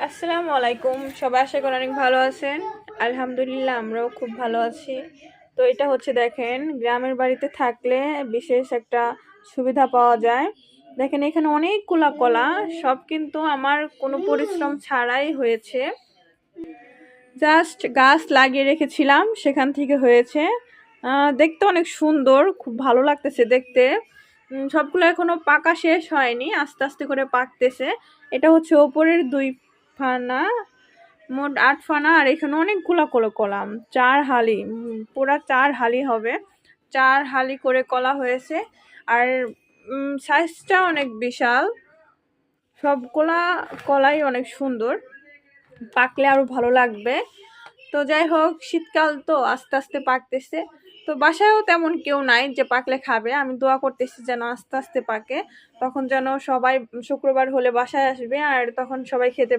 আসসালামু আলাইকুম, সবাই আশা করি অনেক ভালো আছেন। আলহামদুলিল্লাহ আমরাও খুব ভালো আছি। তো এটা হচ্ছে দেখেন, গ্রামের বাড়িতে থাকলে বিশেষ একটা সুবিধা পাওয়া যায়। দেখেন এখানে অনেকগুলা কলা, সব কিন্তু আমার কোনো পরিশ্রম ছাড়াই হয়েছে। জাস্ট গাছ লাগিয়ে রেখেছিলাম, সেখান থেকে হয়েছে। দেখতে অনেক সুন্দর, খুব ভালো লাগতেছে দেখতে। সবগুলো এখনো পাকা শেষ হয়নি, আস্তে আস্তে করে পাকতেছে। এটা হচ্ছে ওপরের 2 ফানা, মোট 8 ফানা। আর এখানে অনেকগুলা করে কলাম, 4 হালি, পুরা 4 হালি হবে। 4 হালি করে কলা হয়েছে। আর সাইজটা অনেক বিশাল। সবগুলা কলাই অনেক সুন্দর, পাকলে আরো ভালো লাগবে। তো যাই হোক, শীতকাল তো আস্তে আস্তে পাকতেছে। তো বাসায়ও তেমন কেউ নাই যে পাকলে খাবে। আমি দোয়া করতেছি যেন আস্তে আস্তে পাকে, তখন যেন সবাই শুক্রবার হলে বাসায় আসবে আর তখন সবাই খেতে